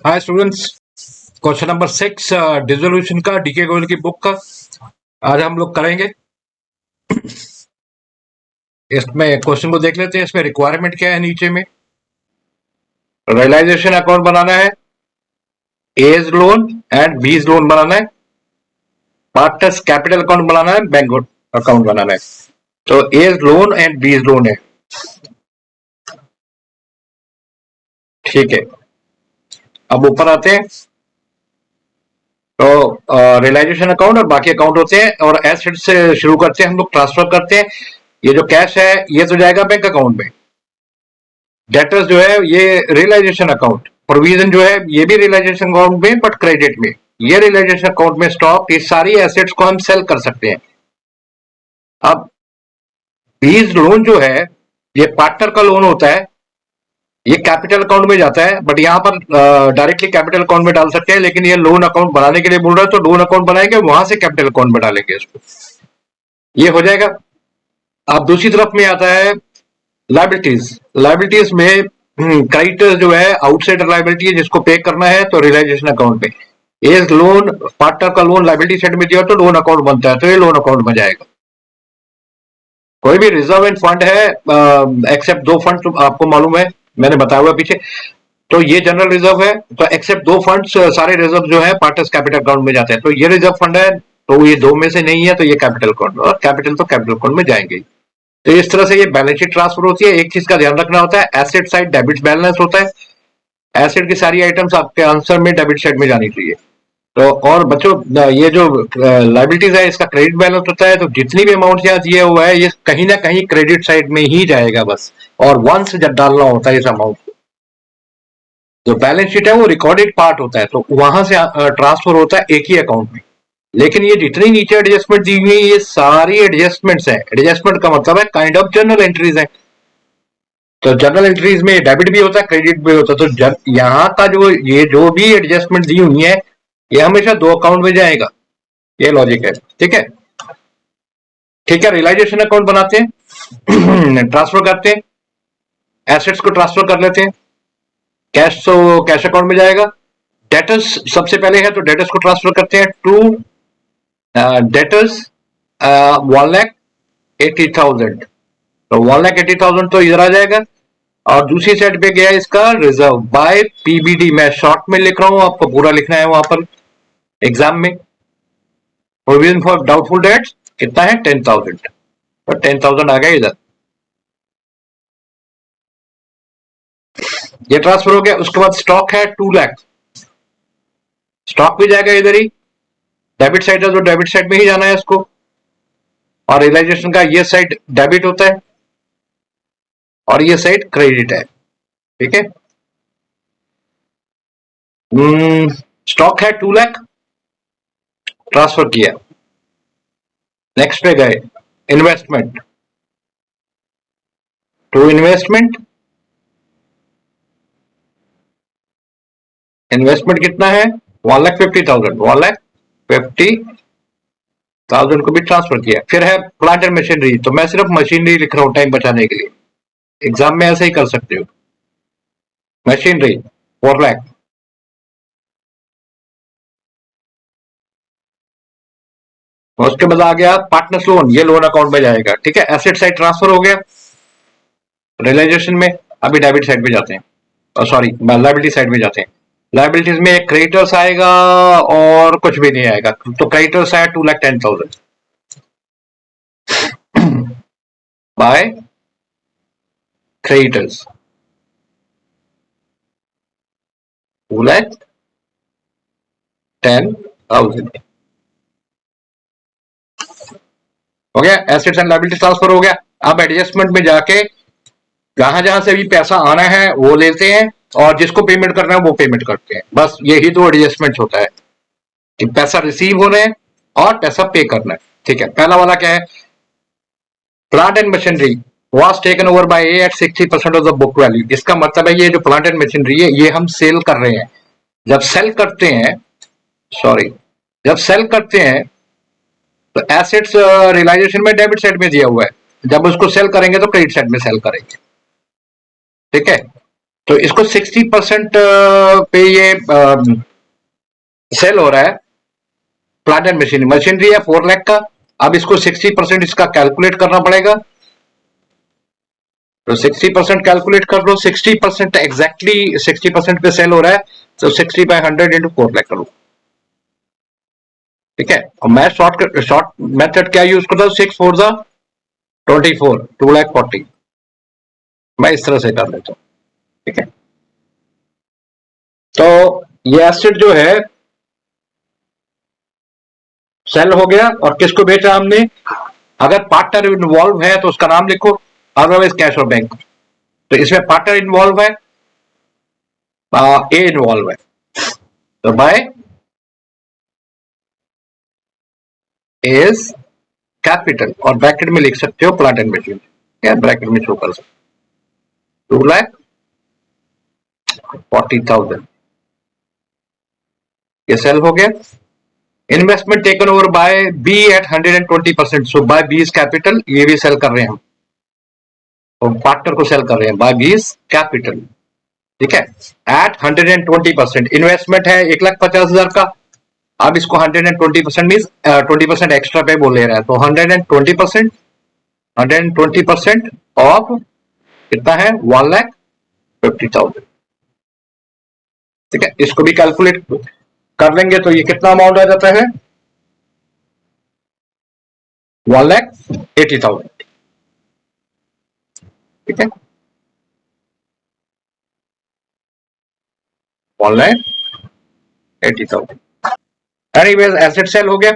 Hi students, question number 6 dissolution का DK Goyal की book का आज हम लोग करेंगे। इसमें क्वेश्चन को देख लेते हैं। इसमें रिक्वायरमेंट क्या है। नीचे में रियलाइजेशन अकाउंट बनाना है, एज लोन एंड बीज लोन बनाना है, पार्टनर्स कैपिटल अकाउंट बनाना है, बैंक अकाउंट बनाना है। तो एज लोन एंड बीज लोन है, ठीक है। अब ऊपर आते हैं तो रियलाइजेशन अकाउंट और बाकी अकाउंट होते हैं। और एसेट से शुरू करते हैं, हम लोग ट्रांसफर करते हैं। ये जो कैश है ये तो जाएगा बैंक अकाउंट में। डेटर्स जो है ये रियलाइजेशन अकाउंट, प्रोविजन जो है ये भी रियलाइजेशन अकाउंट में बट क्रेडिट में। ये रियलाइजेशन अकाउंट में स्टॉक, ये सारी एसेट्स को हम सेल कर सकते हैं। अब बीज लोन जो है ये पार्टनर का लोन होता है, ये कैपिटल अकाउंट में जाता है बट यहाँ पर डायरेक्टली कैपिटल अकाउंट में डाल सकते हैं, लेकिन ये लोन अकाउंट बनाने के लिए बोल रहा है तो लोन अकाउंट बनाएंगे, वहां से कैपिटल अकाउंट में डालेंगे इसको, ये हो जाएगा। अब दूसरी तरफ में आता है लाइबिलिटीज। लाइबिलिटीज में क्रेडिटर्स जो है आउटसाइडर लाइबिलिटी है, जिसको पे करना है तो रियलाइजेशन अकाउंट में। एज लोन, पार्टनर का लोन लाइबिलिटी साइड में दिया तो लोन अकाउंट बनता है, तो ये लोन अकाउंट में जाएगा। कोई भी रिजर्व एंड फंड है एक्सेप्ट दो फंड, तो आपको मालूम है मैंने बताया हुआ पीछे, तो ये जनरल रिजर्व है। तो एक्सेप्ट दो फंड्स, सारे रिजर्व जो है पार्टनर्स कैपिटल अकाउंट में जाते हैं। तो ये रिजर्व फंड है तो ये दो में से नहीं है, तो ये कैपिटल अकाउंट में, और कैपिटल तो कैपिटल अकाउंट में जाएंगे। तो इस तरह से ये बैलेंस शीट ट्रांसफर होती है। एक चीज का ध्यान रखना होता है, एसेट साइड डेबिट बैलेंस होता है। एसेट की सारी आइटम्स आपके आंसर में डेबिट साइड में जानी चाहिए। तो और बच्चों ये जो लाइबिलिटीज है इसका क्रेडिट बैलेंस होता है, तो जितनी भी अमाउंट यहाँ दिया हुआ है ये कहीं ना कहीं क्रेडिट साइड में ही जाएगा बस, और वंस जब डालना होता है इस अमाउंट को। जो बैलेंस शीट है वो रिकॉर्डेड पार्ट होता है, तो वहां से ट्रांसफर होता है एक ही अकाउंट में। लेकिन ये जितनी नीचे एडजस्टमेंट दी हुई है ये सारी एडजस्टमेंट्स है। एडजस्टमेंट का मतलब है काइंड ऑफ जनरल एंट्रीज है। तो जनरल एंट्रीज में डेबिट भी होता है, क्रेडिट भी होता है। तो यहाँ का जो ये जो भी एडजस्टमेंट दी हुई है ये हमेशा दो अकाउंट में जाएगा, ये लॉजिक है, ठीक है। ठीक है, रियलाइजेशन अकाउंट बनाते हैं ट्रांसफर करते हैं, एसेट्स को ट्रांसफर कर लेते हैं। कैश तो कैश अकाउंट में जाएगा। डेटर्स सबसे पहले है तो डेटर्स को ट्रांसफर करते हैं टू डेटर्स 1,80,000। तो 1,80,000 तो इधर आ जाएगा। और दूसरी साइड पे गया इसका रिजर्व बाय पीबीडी। मैं शॉर्ट में लिख रहा हूं, आपको पूरा लिखना है वहां पर एग्जाम में। प्रोविजन फॉर डाउटफुल डेट्स कितना है 10,000, तो 10,000 आ गया इधर, ये ट्रांसफर हो गया। उसके बाद स्टॉक है 2 लाख, स्टॉक भी जाएगा इधर ही। डेबिट साइड है तो डेबिट साइड में ही जाना है इसको। और रियलाइजेशन का ये साइड डेबिट होता है और ये साइड क्रेडिट है, ठीक है। स्टॉक है 2 लाख, ट्रांसफर किया। नेक्स्ट पे गए इन्वेस्टमेंट, टू इन्वेस्टमेंट। इन्वेस्टमेंट कितना है 1,50,000, 1,50,000 को भी ट्रांसफर किया। फिर है प्लांट एंड मशीनरी, तो मैं सिर्फ मशीनरी लिख रहा हूं टाइम बचाने के लिए, एग्जाम में ऐसे ही कर सकते हो। मशीनरी 4 लाख। उसके बाद आ गया पार्टनर्स लोन, ये लोन अकाउंट में जाएगा, ठीक है। एसेट साइड ट्रांसफर हो गया रियलाइजेशन में। अभी डेबिट साइड पे जाते हैं, सॉरी लाइबिलिटी साइड में जाते हैं। लाइबिलिटीज में क्रेडिटर्स आएगा और कुछ भी नहीं आएगा। तो क्रेडिटर्स आया 2,10,000 बाय क्रेडिटर्स, 2,10,000 हो गया। एसेट्स एंड लाइबिलिटी ट्रांसफर हो गया। अब एडजस्टमेंट में जाके जहां जहां से भी पैसा आना है वो लेते हैं, और जिसको पेमेंट करना है वो पेमेंट करते हैं। बस यही तो एडजस्टमेंट होता है कि पैसा रिसीव होना है और पैसा पे करना है, ठीक है। पहला वाला क्या है, plant and machinery was taken over by A at 60% of the book value। इसका मतलब है ये जो प्लांट एंड मशीनरी है ये हम सेल कर रहे हैं। जब सेल करते हैं, सॉरी, जब सेल करते हैं तो एसेट्स रियलाइजेशन में डेबिट साइड में दिया हुआ है, जब उसको सेल करेंगे तो क्रेडिट साइड में सेल करेंगे, ठीक है। तो इसको 60% पे ये सेल हो रहा है। प्लांट एंड मशीनरी है 4 लाख का। अब इसको 60% इसका कैलकुलेट करना पड़ेगा। तो 60% कैलकुलेट कर लो। 60% एग्जैक्टली 60% पे सेल हो रहा है, तो 60/100 इंटू 4 लाख करो। ठीक है, और मैं शॉर्ट मेथड क्या यूज करता हूँ, 6 4 2 लाख 40, मैं इस तरह से कर लेता हूँ। ठीक है, तो ये एसेट जो है सेल हो गया। और किसको बेचा हमने, अगर पार्टनर इन्वॉल्व है तो उसका नाम लिखो, अदरवाइज कैश और बैंक। तो इसमें पार्टनर इन्वॉल्व है, ए इन्वॉल्व है, तो बाय इज कैपिटल, और ब्रैकेट में लिख सकते हो प्लांट एंड मशीनरी, क्या ब्रैकेट में शो कर सकते 2,40,000, ये सेल हो गया। Investment taken over by B at 120%, so by B is capital, ये भी सेल कर रहे हैं हम, तो पार्टनर को सेल कर रहे हैं बाय बी इज कैपिटल। ठीक है, एट 120%। इन्वेस्टमेंट है 1,50,000 का, अब इसको 120% मीन 20% एक्स्ट्रा पे बोल ले रहा है, तो 120% 120% ऑफ कितना है 1,50,000। ठीक है, इसको भी कैलकुलेट कर लेंगे तो ये कितना अमाउंट आ जाता है 1,80,000। ठीक है, 1,80,000। एनीवेज एसेट सेल हो गया,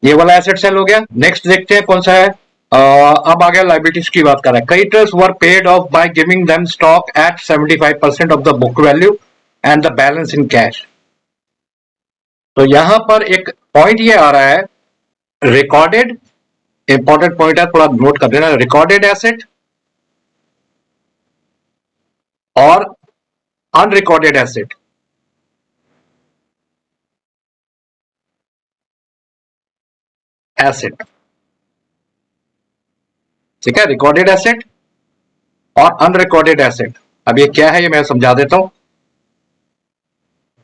ये वाला एसेट सेल हो गया। नेक्स्ट देखते हैं कौन सा है। अब आ गया लाइबिलिटीज की बात कर रहा है। Creditors were paid of by giving them stock at 75% of the book value and the balance in cash. तो यहां पर एक पॉइंट ये आ रहा है, रिकॉर्डेड, इंपॉर्टेंट पॉइंट है, थोड़ा नोट कर देना। रिकॉर्डेड एसेट और अनरिकॉर्डेड एसेट। एसेट, ठीक है, रिकॉर्डेड एसेट और अनरिकॉर्डेड एसेट। अब ये क्या है, ये मैं समझा देता हूं।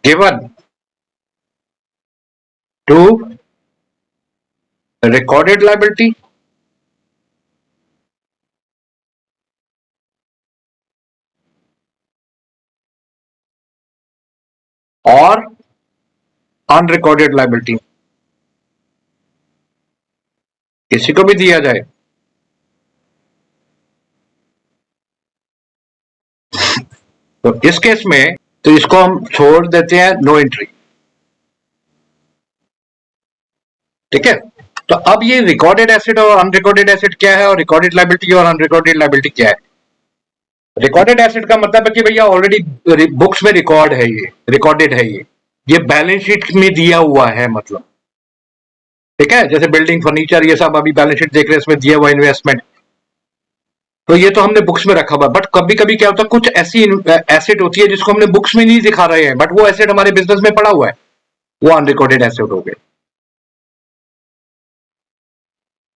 गिवन टू रिकॉर्डेड लाइबिलिटी और अनरिकॉर्डेड लाइबिलिटी, किसी को भी दिया जाए, तो इस केस में तो इसको हम छोड़ देते हैं नो एंट्री। ठीक है, तो अब ये रिकॉर्डेड एसेट और अनरिकॉर्डेड एसेट क्या है, और रिकॉर्डेड लाइबिलिटी और अनरिकॉर्डेड लाइबिलिटी क्या है। रिकॉर्डेड एसेट का मतलब है कि भैया ऑलरेडी बुक्स में रिकॉर्ड है, ये रिकॉर्डेड है, ये बैलेंस शीट में दिया हुआ है मतलब। ठीक है, जैसे बिल्डिंग फर्नीचर ये सब अभी बैलेंस शीट देख रहे हैं, इसमें दिया हुआ इन्वेस्टमेंट, तो ये तो हमने बुक्स में रखा हुआ। बट कभी कभी क्या होता है, कुछ ऐसी एसेट होती है जिसको हमने बुक्स में नहीं दिखा रहे हैं, बट वो एसेट हमारे बिजनेस में पड़ा हुआ है, वो अनरिकॉर्डेड एसेट हो गए।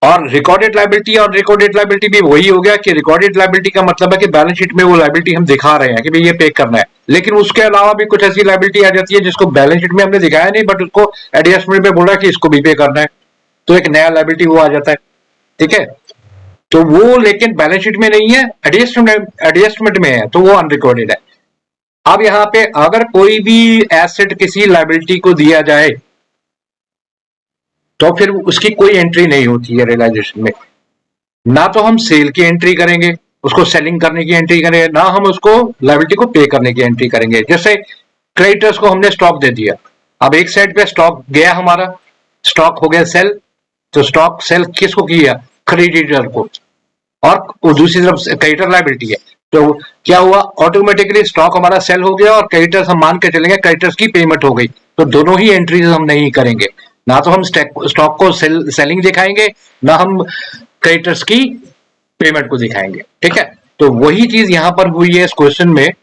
और रिकॉर्डेड लाइबिलिटी और रिकॉर्डेड लाइबिलिटी भी वही हो गया कि रिकॉर्डेड लाइबिलिटी का मतलब है कि बैलेंस शीट में वो लाइबिलिटी हम दिखा रहे हैं कि भाई ये पे करना है, लेकिन उसके अलावा भी कुछ ऐसी लाइबिलिटी आ जाती है जिसको बैलेंस शीट में हमने दिखाया नहीं, बट उसको एडजस्टमेंट में बोला कि इसको भी पे करना है, तो एक नया लाइबिलिटी वो आ जाता है। ठीक है, तो वो लेकिन बैलेंस शीट में नहीं है, एडजस्टमेंट में है, तो वो अनरिकॉर्डेड है। अब यहाँ पे अगर कोई भी एसेट किसी लाइबिलिटी को दिया जाए तो फिर उसकी कोई एंट्री नहीं होती है रियलाइजेशन में। ना तो हम सेल की एंट्री करेंगे, उसको सेलिंग करने की एंट्री करेंगे, ना हम उसको लाइबिलिटी को पे करने की एंट्री करेंगे। जैसे क्रेडिटर्स को हमने स्टॉक दे दिया, अब एक साइड पे स्टॉक गया हमारा, स्टॉक हो गया सेल, तो स्टॉक सेल किसको किया, क्रेडिटर को, और दूसरी तरफ क्रेडिटर लाइबिलिटी है, तो क्या हुआ, ऑटोमेटिकली स्टॉक हमारा सेल हो गया और क्रेडिटर्स हम मान के चलेंगे क्रेडिटर्स की पेमेंट हो गई, तो दोनों ही एंट्रीज हम नहीं करेंगे। ना तो हम स्टॉक को सेलिंग दिखाएंगे, ना हम क्रेडिटर्स की पेमेंट को दिखाएंगे। ठीक है, तो वही चीज यहां पर हुई है इस क्वेश्चन में।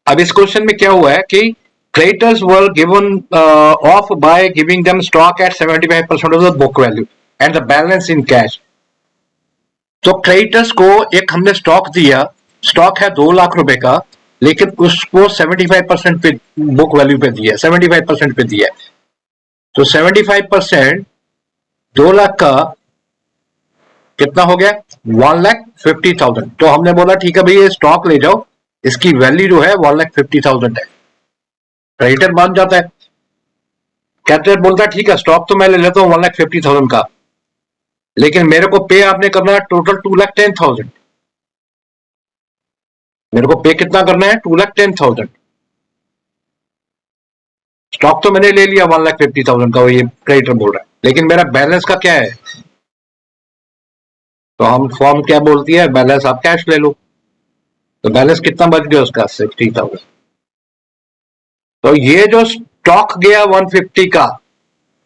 अब इस क्वेश्चन में क्या हुआ है कि creditors were given off by giving them stock at 75% of the book value and the balance in cash. तो क्रेडिटर्स को एक हमने स्टॉक दिया, स्टॉक है 2 लाख रुपए का, लेकिन उसको 75% पे बुक वैल्यू पे दिया, 75% पे दिया। तो 75% 2 लाख का कितना हो गया? 1,50,000। तो हमने बोला ठीक है भाई ये स्टॉक ले जाओ, इसकी वैल्यू जो है 1,50,000 है। क्रेडिटर मान जाता है, कैपिटल बोलता है ठीक है स्टॉक तो मैं ले लेता हूँ 1,50,000 का, लेकिन मेरे को पे आपने करना है टोटल 2,10,000। मेरे को पे कितना करना है? 2,10,000। स्टॉक तो मैंने ले लिया 1,50,000 का, वो ये क्रेडिटर बोल रहा है, लेकिन मेरा बैलेंस का क्या है? तो हम फॉर्म क्या बोलती है, बैलेंस आप कैश ले लो। तो बैलेंस कितना बच गया उसका? 60,000। तो ये जो स्टॉक गया 150 का,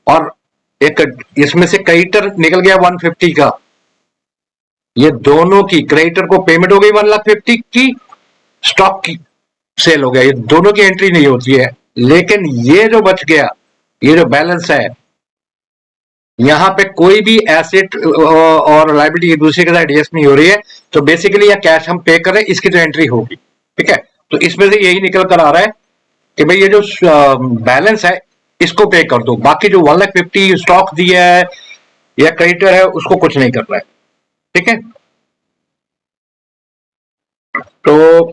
और एक इसमें से क्रेडिटर निकल गया 150 का, ये दोनों की, क्रेडिटर को पेमेंट हो गई 1,50,000 की, स्टॉक की सेल हो गया, ये दोनों की एंट्री नहीं होती है। लेकिन ये जो बच गया, ये जो बैलेंस है, यहाँ पे कोई भी एसेट और लायबिलिटी एक दूसरे के साथ एडजस्ट नहीं हो रही है। तो बेसिकली यह कैश हम पे कर रहे हैं, इसकी तो एंट्री होगी। ठीक है, तो इसमें से यही निकल कर आ रहा है कि भाई ये जो बैलेंस है इसको पे कर दो, बाकी जो 1,50,000 स्टॉक दिया है या क्रेडिटर है उसको कुछ नहीं करना है। ठीक है, तो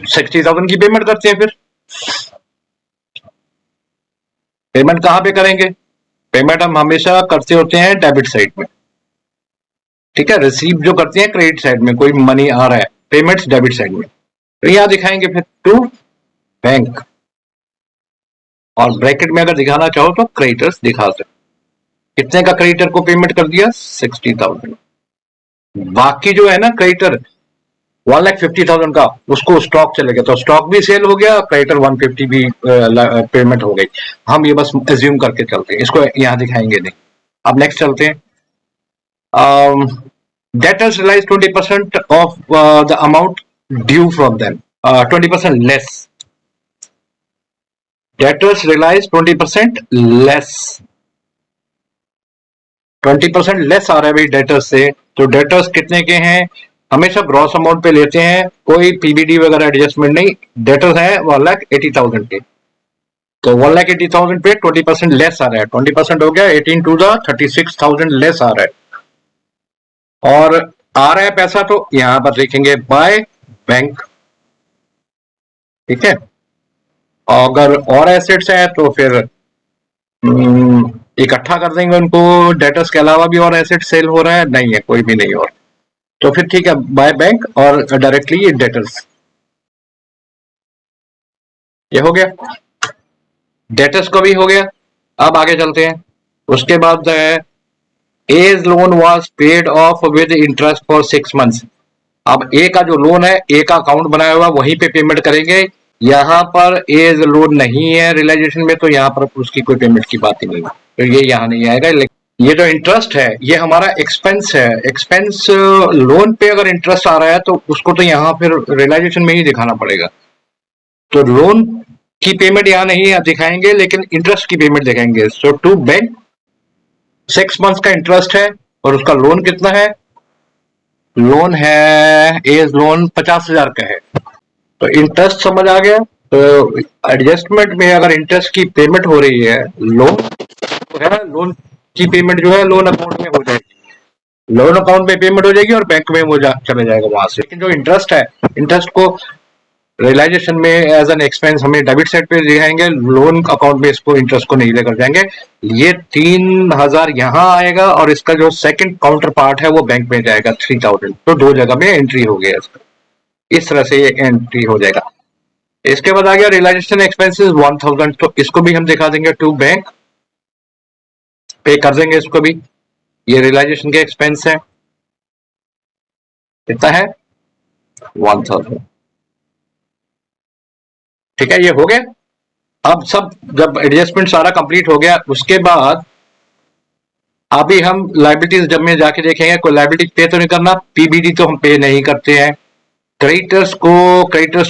60,000 की पेमेंट करते हैं। फिर पेमेंट कहां पे करेंगे? पेमेंट हम हमेशा करते होते हैं डेबिट साइड में। ठीक है, रिसीव जो करते हैं क्रेडिट साइड में, कोई मनी आ रहा है, पेमेंट्स डेबिट साइड में। तो यहां दिखाएंगे फिर टू बैंक, और ब्रैकेट में अगर दिखाना चाहो तो क्रेडिटर्स दिखा सकते। कितने का क्रेडिटर को पेमेंट कर दिया? 60,000। बाकी जो है ना क्रेडिटर 1,50,000 का, उसको स्टॉक चले गया, तो स्टॉक भी सेल हो गया, क्रेडिटर 150 भी पेमेंट हो गई। हम ये बस एज्यूम करके चलते हैं, इसको यहां दिखाएंगे नहीं। अब नेक्स्ट चलते हैं। Debtors realize 20% of the amount due from them. 20% less. Debtors realize 20% less. 20% less आ रहा है भाई डेटर्स से। तो डेटर्स कितने के हैं? हमेशा ग्रॉस अमाउंट पे लेते हैं, कोई पीबीडी वगैरह एडजस्टमेंट नहीं। डेटर्स है 1,80,000 के, तो 1,80,000 पे 20% लेस आ रहा है। 20% हो गया 18 टू द 36,000 लेस आ रहा है। और आ रहा है पैसा तो यहां पर लिखेंगे बाय बैंक। ठीक है, अगर और एसेट्स है तो फिर इकट्ठा कर देंगे उनको। डेटर्स के अलावा भी और एसेट सेल हो रहा है? नहीं है, कोई भी नहीं हो रहा, तो फिर ठीक है बाय बैंक और डायरेक्टली डेटर्स। ये हो गया, डेटर्स को भी हो गया। अब आगे चलते हैं। उसके बाद as loan was paid off with interest for 6 months. अब ए का जो लोन है, ए का अकाउंट बनाया हुआ, वहीं पे पेमेंट करेंगे। यहाँ पर एज लोन नहीं है रियलाइजेशन में, तो यहाँ पर उसकी कोई पेमेंट की बात ही नहीं है, तो ये यहाँ नहीं आएगा। लेकिन ये जो इंटरेस्ट है ये हमारा एक्सपेंस है। एक्सपेंस लोन पे अगर इंटरेस्ट आ रहा है तो उसको तो यहाँ फिर रियलाइजेशन में ही दिखाना पड़ेगा। तो लोन की पेमेंट यहाँ नहीं दिखाएंगे, लेकिन इंटरेस्ट की पेमेंट दिखाएंगे। सो टू बैंक 6 मंथ्स का इंटरेस्ट है, और उसका लोन कितना है? लोन है, एज लोन 50,000 का है। तो इंटरेस्ट समझ आ गया। तो एडजस्टमेंट में अगर इंटरेस्ट की पेमेंट हो रही है, लोन तो है, लोन की पेमेंट जो है लोन अकाउंट में हो जाएगी, लोन अकाउंट में पेमेंट हो जाएगी और बैंक में वो चले जाएगा वहां से। लेकिन जो इंटरेस्ट है, इंटरेस्ट को रियलाइजेशन में एज एन एक्सपेंस हमें डेबिट साइड पे दिखाएंगे, लोन अकाउंट में इसको इंटरेस्ट को नहीं लेकर जाएंगे। ये 3,000 यहाँ आएगा, और इसका जो सेकंड काउंटर पार्ट है वो बैंक में जाएगा 3,000। तो दो जगह में एंट्री हो गया इसका, इस तरह से ये एंट्री हो जाएगा। इसके बाद आ गया रियलाइजेशन एक्सपेंसेस 1,000, तो इसको भी हम दिखा देंगे टू बैंक, पे कर देंगे इसको भी। ये रियलाइजेशन के एक्सपेंस है, कितना है? 1,000। ठीक है, ये हो गया। अब सब जब एडजस्टमेंट सारा कंप्लीट हो गया, उसके बाद अभी हम लाइबिलिटीज जब में जाके देखेंगे, कोई लाइबिलिटी पे तो नहीं करना, पीबीडी तो हम पे नहीं करते हैं। क्रेडिटर्स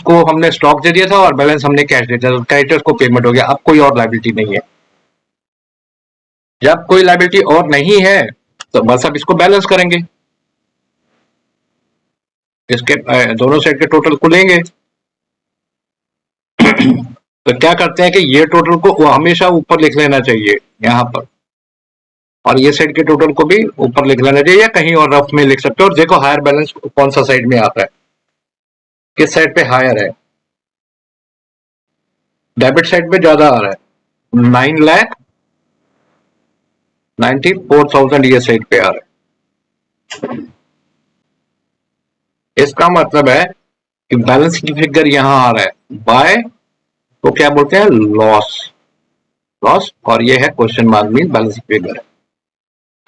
को हमने स्टॉक दे दिया था और बैलेंस हमने कैश दे दिया था, क्रेडिटर्स को पेमेंट हो गया। अब कोई और लाइबिलिटी नहीं है। जब कोई लाइबिलिटी और नहीं है तो बस अब इसको बैलेंस करेंगे, इसके दोनों साइड के टोटल को लेंगे। तो क्या करते हैं कि ये टोटल को वो हमेशा ऊपर लिख लेना चाहिए यहां पर, और ये साइड के टोटल को भी ऊपर लिख लेना चाहिए, या कहीं और रफ में लिख सकते हो। और देखो हायर बैलेंस कौन सा साइड में आता है, किस साइड पे हायर है, डेबिट साइड पे ज्यादा आ रहा है, 9,94,000 ये साइड पे आ रहा है। इसका मतलब है कि बैलेंस की फिगर यहां आ रहा है बाय, तो क्या बोलते हैं, लॉस, लॉस, और ये है क्वेश्चन मार्क मीन बैलेंस की फिगर।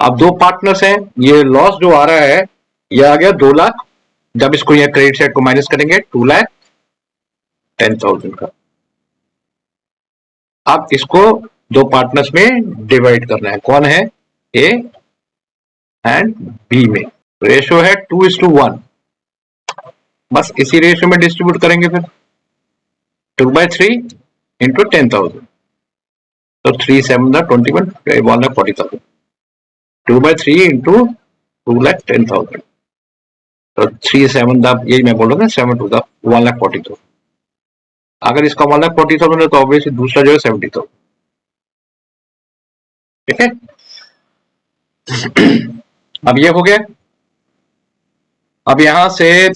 अब दो पार्टनर्स हैं, ये लॉस जो आ रहा है ये आ गया 2 लाख, जब इसको ये क्रेडिट साइड को माइनस करेंगे 2,10,000 का। अब इसको दो पार्टनर्स में डिवाइड करना है, कौन है, ए एंड बी में। रेशियो है 2:1, बस इसी रेशियो में डिस्ट्रीब्यूट करेंगे फिर 2/3 इंटू 10,000, तो 3 7 21 1,40,000, 2/3 इंटू 2,10,000, तो 3 7 यही मैं बोल रहा था, 7 2 1,40,000। अगर इसका 1,40,000 है तो ऑब्वियसली दूसरा जो है 70,000, ठीक है। अब ये हो गया। अब यहां से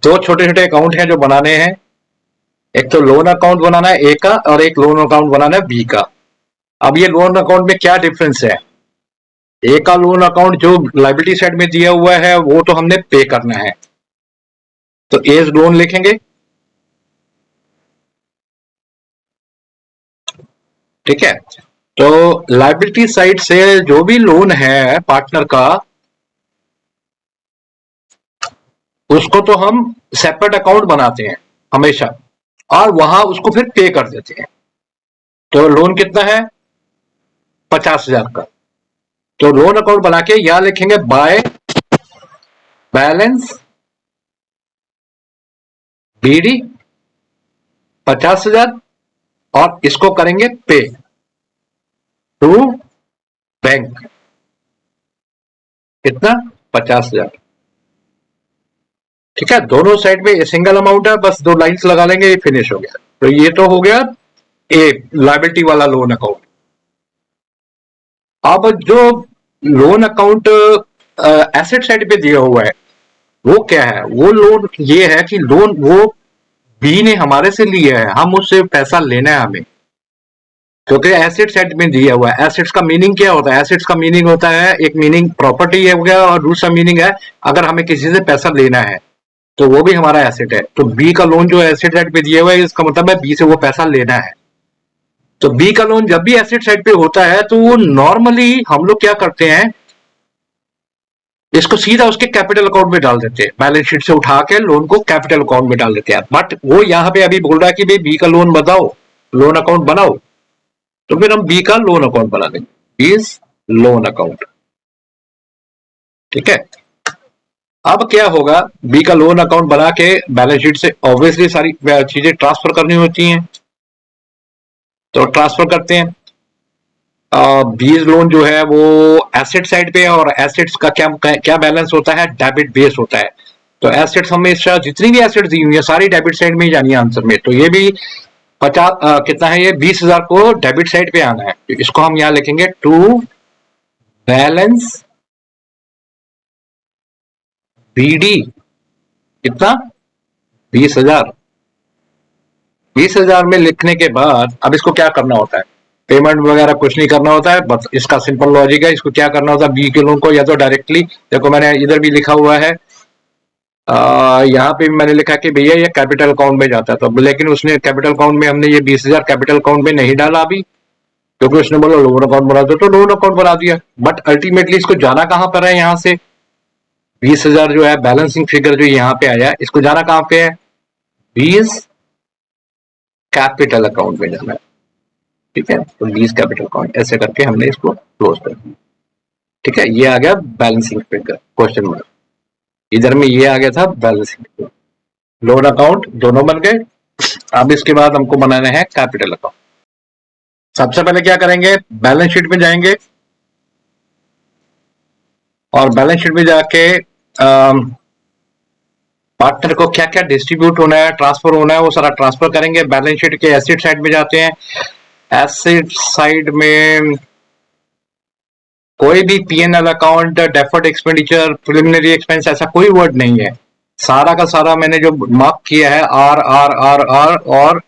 दो छोटे छोटे अकाउंट हैं जो बनाने हैं, एक तो लोन अकाउंट बनाना है ए का, और एक लोन अकाउंट बनाना है बी का। अब ये लोन अकाउंट में क्या डिफरेंस है, ए का लोन अकाउंट जो लाइबिलिटी साइड में दिया हुआ है वो तो हमने पे करना है, तो एज लोन लिखेंगे, ठीक है। तो लाइबिलिटी साइड से जो भी लोन है पार्टनर का, उसको तो हम सेपरेट अकाउंट बनाते हैं हमेशा, और वहां उसको फिर पे कर देते हैं। तो लोन कितना है, 50,000 का, तो लोन अकाउंट बना के यहां लिखेंगे बाय बैलेंस बीडी 50,000, और इसको करेंगे पे टू बैंक, कितना, 50,000, ठीक है। दोनों साइड में सिंगल अमाउंट है, बस 2 लाइंस लगा लेंगे, ये फिनिश हो गया। तो ये तो हो गया ए लायबिलिटी वाला लोन अकाउंट। अब जो लोन अकाउंट एसेट साइड पे दिया हुआ है वो क्या है, वो लोन ये है कि लोन वो बी ने हमारे से लिया है, हम उससे पैसा लेना है हमें, क्योंकि एसेट साइड में दिया हुआ है। एसेट्स का मीनिंग क्या होता है, एसेट्स का मीनिंग होता है, एक मीनिंग प्रॉपर्टी हो गया, और दूसरा मीनिंग है अगर हमें किसी से पैसा लेना है तो वो भी हमारा एसेट है। तो बी का लोन जो एसेट साइड पे दिया हुआ है, इसका मतलब है बी से वो पैसा लेना है। तो बी का लोन जब भी एसेट साइड पे होता है तो वो नॉर्मली हम लोग क्या करते हैं, इसको सीधा उसके कैपिटल अकाउंट में डाल देते हैं, बैलेंस शीट से उठा के लोन को कैपिटल अकाउंट में डाल देते हैं। बट वो यहाँ पे अभी बोल रहा है कि भाई बी का लोन बताओ, लोन अकाउंट बनाओ, तो फिर हम बी का लोन अकाउंट बना देंगे, बीज लोन अकाउंट, ठीक है। अब क्या होगा, बी का लोन अकाउंट बना के बैलेंस शीट से ऑब्वियसली सारी चीजें ट्रांसफर करनी होती हैं, तो ट्रांसफर करते हैं। बीज लोन जो है वो एसेट साइड पे है, और एसेट्स का क्या क्या बैलेंस होता है, डेबिट बेस होता है। तो एसेट्स हमेशा जितनी भी एसेट्स दी हुई है सारी डेबिट साइड में ही जानी है आंसर में। तो ये भी 50 कितना है, ये 20,000 को डेबिट साइड पे आना है, तो इसको हम यहां लिखेंगे टू बैलेंस बीडी, कितना, 20,000। 20,000 में लिखने के बाद अब इसको क्या करना होता है, पेमेंट वगैरह कुछ नहीं करना होता है, बस इसका सिंपल लॉजिक है। इसको क्या करना होता है, बी के लोन को या तो डायरेक्टली, देखो मैंने इधर भी लिखा हुआ है, यहाँ पे भी मैंने लिखा कि भैया ये कैपिटल अकाउंट में जाता है, तो लेकिन उसने कैपिटल अकाउंट में हमने ये 20,000 कैपिटल अकाउंट में नहीं डाला अभी, क्योंकि उसने बोला लोन अकाउंट बना दो, तो लोन अकाउंट बना दिया। बट अल्टीमेटली इसको जाना कहां पर है, यहाँ से 20,000 जो है बैलेंसिंग फिगर जो यहाँ पे आया, इसको जाना कहां पे है, 20 कैपिटल अकाउंट में जाना है, ठीक है। तो 20 कैपिटल अकाउंट ऐसे करके हमने इसको क्लोज कर दिया, ठीक है। ये आ गया बैलेंसिंग फिगर क्वेश्चन मार्क, इधर में ये आ गया था बैलेंसिंग फिगर, लोन अकाउंट दोनों बन गए। अब इसके बाद हमको बनाना है कैपिटल अकाउंट। सबसे पहले क्या करेंगे, बैलेंस शीट में जाएंगे, और बैलेंस शीट में जाके पार्टनर को क्या क्या डिस्ट्रीब्यूट होना है, ट्रांसफर होना है, वो सारा ट्रांसफर करेंगे। बैलेंस शीट के एसेट साइड में जाते हैं। एसेट साइड में कोई भी PNL account, deferred expenditure, preliminary expense, ऐसा कोई वर्ड नहीं है। सारा का सारा मैंने जो मार्क किया है आर आर आर आर, और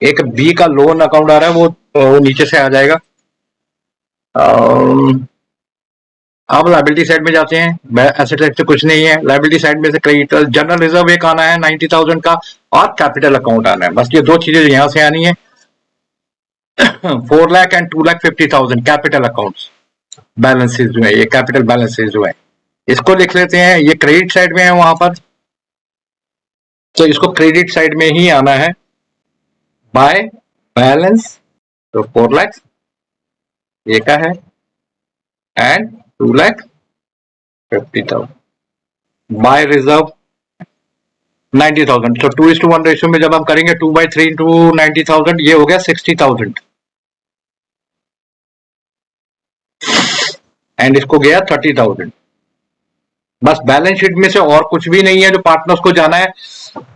एक बी का लोन अकाउंट आ रहा है, वो नीचे से आ जाएगा। अब लाइबिलिटी साइड में जाते हैं। एसेट साइड से कुछ नहीं है। लाइबिलिटी साइड में से क्रेडिटर जनरल रिजर्व एक आना है 90,000 का, और कैपिटल अकाउंट आना है। बस ये दो चीजें यहां से आनी है। 4 lakh and 2,50,000 capital accounts balances जो है, ये कैपिटल बैलेंसेज जो है, इसको लिख लेते हैं। ये क्रेडिट साइड में है वहां पर, तो इसको क्रेडिट साइड में ही आना है बाय बैलेंस। तो 4 लाख ये का है, एंड 2,50,000 बाय रिजर्व 90,000। तो 2:1 रेशियो में जब हम करेंगे 2/3 इंटू 90,000, ये हो गया 60,000, एंड इसको गया 30,000। बस बैलेंस शीट में से और कुछ भी नहीं है जो पार्टनर्स को जाना है।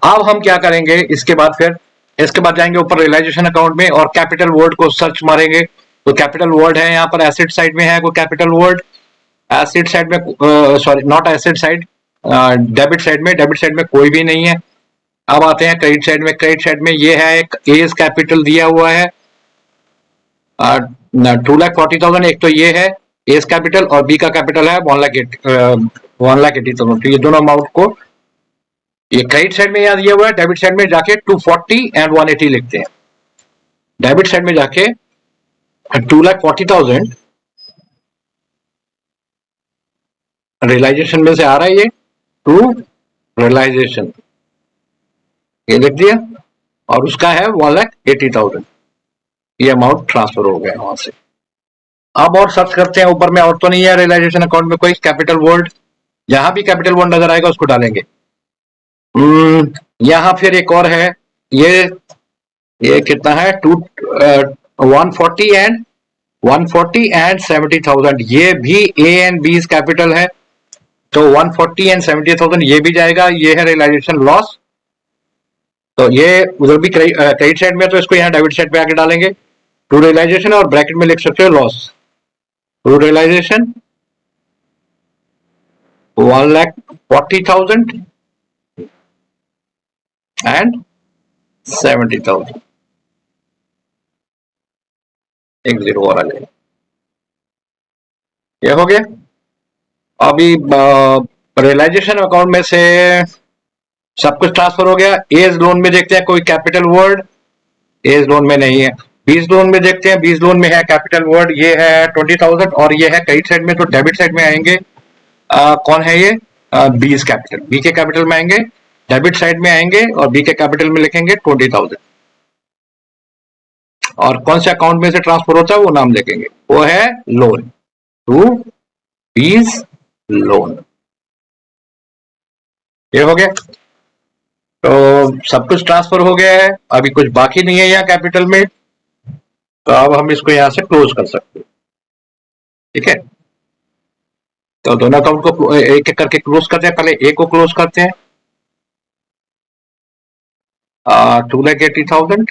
अब हम क्या करेंगे इसके बाद, फिर इसके बाद जाएंगे ऊपर रियलाइजेशन अकाउंट में और कैपिटल वर्ड को सर्च मारेंगे। तो कैपिटल वर्ड है यहाँ पर, एसेट साइड में है कोई कैपिटल वर्ड। एसेट साइड में, sorry not asset side, debit side में, डेबिट साइड में कोई भी नहीं है। अब आते हैं क्रेडिट साइड में। क्रेडिट साइड में ये है, एक एज कैपिटल दिया हुआ है 2,40,000। एक तो ये है एज कैपिटल, और बी का कैपिटल है 1,80,000। तो ये दोनों अमाउंट को ये क्रेडिट साइड में यहाँ दिया हुआ है। डेबिट साइड में जाके 240 एंड 180 लिखते हैं। डेबिट साइड में जाके 2,40,000 रियलाइजेशन में से आ रहा है, ये टू रियलाइजेशन, ये लिख दिया, और उसका है 1,80,000। ये अमाउंट ट्रांसफर हो गया वहां से। अब और सर्च करते हैं ऊपर में, और तो नहीं है रियलाइजेशन अकाउंट में कोई कैपिटल वर्ड। जहां भी कैपिटल वर्ड नजर आएगा उसको डालेंगे। यहां फिर एक और है, ये कितना है, 140 एंड 70,000। ये भी ए एंड बी कैपिटल है, तो 140 एंड 70,000 ये भी जाएगा। ये है रियलाइजेशन लॉस, तो ये उधर भी क्रेडिट साइड में, तो इसको यहाँ डेबिट साइड पे आके डालेंगे। टू रियलाइजेशन, और ब्रैकेट में लिख सकते हो लॉस। टू रियलाइजेशन 1,40,000 एंड 70,000, एक जीरो और आ जाएगा। ये हो गया। अभी रियलाइजेशन अकाउंट में से सब कुछ ट्रांसफर हो गया। एज लोन में देखते हैं कोई कैपिटल वर्ड, एज लोन में नहीं है। बीज लोन में देखते हैं, बीज लोन में है कैपिटल वर्ड, ये है 20,000, और ये है क्रेडिट साइड में, तो डेबिट साइड में आएंगे। कौन है ये, बीज कैपिटल, बी के कैपिटल में आएंगे, डेबिट साइड में आएंगे, और बी के कैपिटल में लिखेंगे 20,000। और कौन से अकाउंट में से ट्रांसफर होता है वो नाम लिखेंगे, वो है लोन, टू बीज लोन। ये हो गया। तो सब कुछ ट्रांसफर हो गया है, अभी कुछ बाकी नहीं है यहाँ कैपिटल में, तो अब हम इसको यहां से क्लोज कर सकते हैं। ठीक है, तो दोनों अकाउंट को एक एक करके क्लोज करते हैं। पहले ए को क्लोज करते हैं, 2,80,000,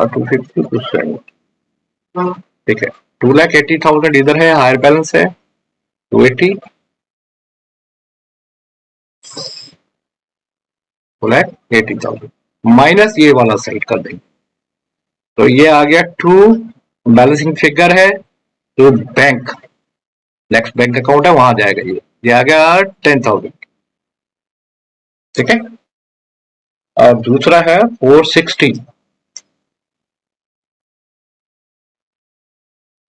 250%। ठीक है, 2,80,000 इधर है, हायर बैलेंस है 280, 2,80,000 माइनस ये वाला साइड कर देंगे, तो ये आ गया टू बैलेंसिंग फिगर है, जो बैंक नेक्स्ट बैंक अकाउंट है वहां जाएगा। ये आ गया 10,000। ठीक है, और दूसरा है 460,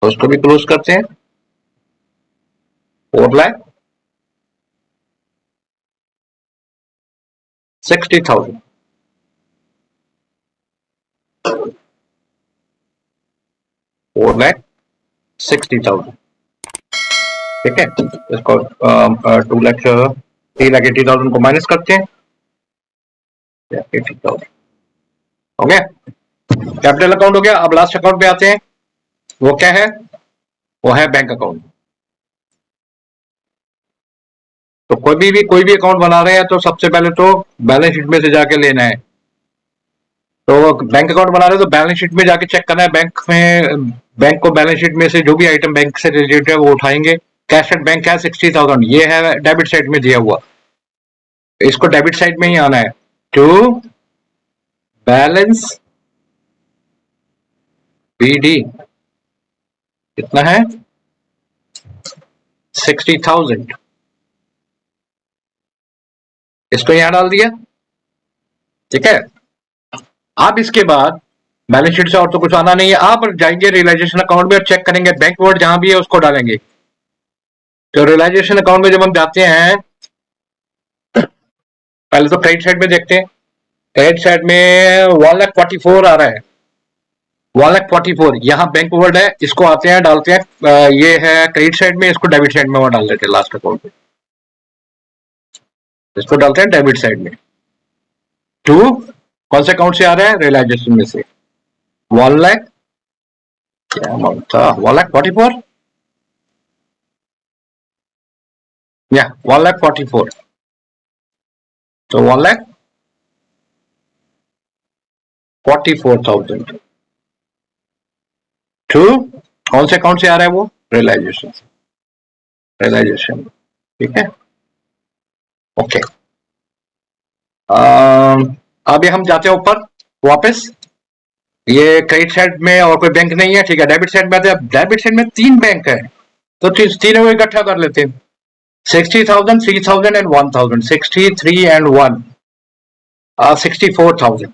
तो उसको भी क्लोज करते हैं। 4,60,000, 4,60,000। ठीक है, इसको 3,80,000 को माइनस करते हैं, 80,000 हो गया। कैपिटल अकाउंट हो गया। अब लास्ट अकाउंट पे आते हैं, वो क्या है, वो है बैंक अकाउंट। तो कोई भी अकाउंट बना रहे हैं तो सबसे पहले तो बैलेंस शीट में से जाके लेना है। तो बैंक अकाउंट बना रहे हो तो बैलेंस शीट में जाके चेक करना है। बैंक को बैलेंस शीट में से जो भी आइटम बैंक से रिलेटेड है वो उठाएंगे। कैश एट बैंक है 60,000, ये है डेबिट साइड में दिया हुआ, इसको डेबिट साइड में ही आना है। टू बैलेंस बीडी कितना है 60,000, इसको यहां डाल दिया। ठीक है, अब इसके बाद बैलेंस शीट से और तो कुछ आना नहीं है। आप जाएंगे रियलाइजेशन अकाउंट में और चेक करेंगे, बैंक वर्ड जहां भी है उसको डालेंगे। तो रियलाइजेशन अकाउंट में जब हम जाते हैं पहले तो क्रेडिट साइड में देखते हैं। क्रेडिट साइड में 1,44,000 आ रहा है, 1,44,000 यहाँ बैंक वर्ड है, इसको आते हैं डालते हैं। ये है क्रेडिट साइड में, इसको डेबिट साइड में वो डाल देते हैं लास्ट अकाउंट में, इसको डालते हैं डेबिट साइड में। टू कौन से अकाउंट से आ रहा है रियलाइजेशन में से 1 लाख, क्या अमाउंट था 1,44,000 या 1,44,000, तो 1,44,000 टू कौन से अकाउंट से आ रहा है वो रियलाइजेशन, ठीक है ओके। अभी हम जाते हैं ऊपर वापस, ये क्रेडिट साइड में और कोई बैंक नहीं है, ठीक है। डेबिट साइड में आते हैं, डेबिट साइड में 3 बैंक है तो तीनों को इकट्ठा कर लेते हैं। 60,000, 3,000 एंड 1,000, 63 एंड 1 64,000।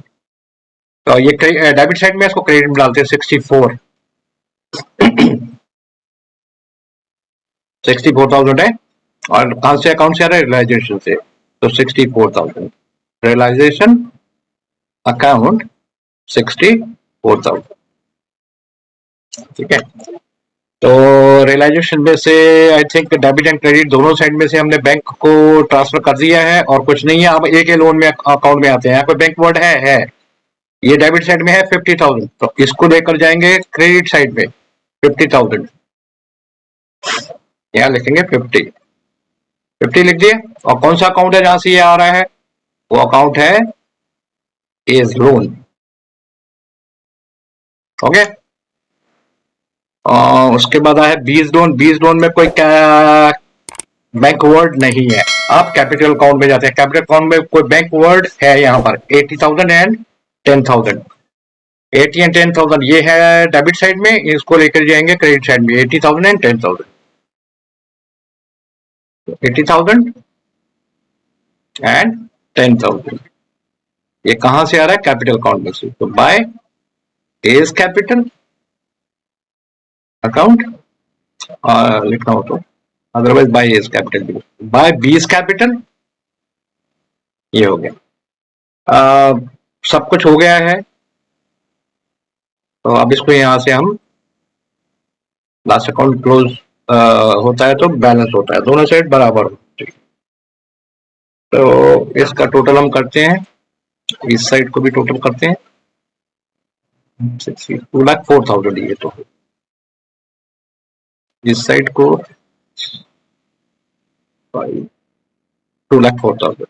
तो ये डेबिट साइड में इसको क्रेडिट में डालते हैं 64 64,000 है। और कहां से अकाउंट से आ रहा है रियलाइजेशन से, तो 64,000 रियलाइजेशन अकाउंट 64,000, ठीक है। तो रियलाइजेशन में से I think debit and credit दोनों साइड में से हमने बैंक को ट्रांसफर कर दिया है और कुछ नहीं है। अब एक ही लोन में अकाउंट में आते हैं, यहाँ पे बैंक वर्ड है ये डेबिट साइड में है 50,000, तो इसको लेकर जाएंगे क्रेडिट साइड में 50,000, यहाँ लिखेंगे 50 लिख दिए। और कौन सा अकाउंट है जहां से ये आ रहा है, वो अकाउंट है एज लोन, ओके। उसके बाद है बीज लोन, बीज लोन में कोई बैंक वर्ड नहीं है। आप कैपिटल अकाउंट में जाते हैं, कैपिटल अकाउंट में कोई बैंक वर्ड है यहाँ पर 80,000 एंड 10,000, 80 एंड 10,000 ये है डेबिट साइड में, इसको लेकर जाएंगे क्रेडिट साइड में 80,000 एंड 10,000, 80,000 एंड 10,000 ये कहां से आ रहा है कैपिटल अकाउंट में से, तो बाय एज कैपिटल अकाउंट लिखना हो तो, otherwise by A's capital, by B's capital, ये हो गया। सब कुछ हो गया है, तो अब इसको यहां से हम लास्ट अकाउंट क्लोज होता है तो बैलेंस होता है, दोनों साइड बराबर होती है। तो इसका टोटल हम करते हैं, इस साइड को भी टोटल करते हैं 2,04,000, ये तो इस साइड को 2,04,000,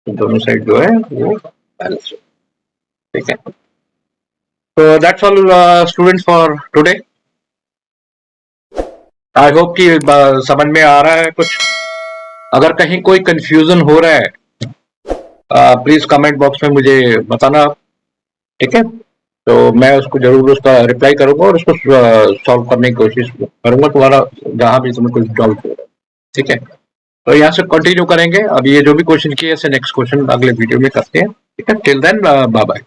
दोनों साइड जो है वो बैलेंस, ठीक है। तो that's all students for today. I hope कि समझ में आ रहा है कुछ। अगर कहीं कोई कंफ्यूजन हो रहा है प्लीज कमेंट बॉक्स में मुझे बताना, ठीक है। तो मैं उसको जरूर उसका रिप्लाई करूंगा और उसको सॉल्व करने की कोशिश करूंगा, तुम्हारा जहां भी तुम्हें कुछ डाउट हो रहा है, ठीक है। तो यहाँ से कंटिन्यू करेंगे, अब ये जो भी क्वेश्चन किए नेक्स्ट क्वेश्चन अगले वीडियो में करते हैं, ठीक है। Till then bye bye.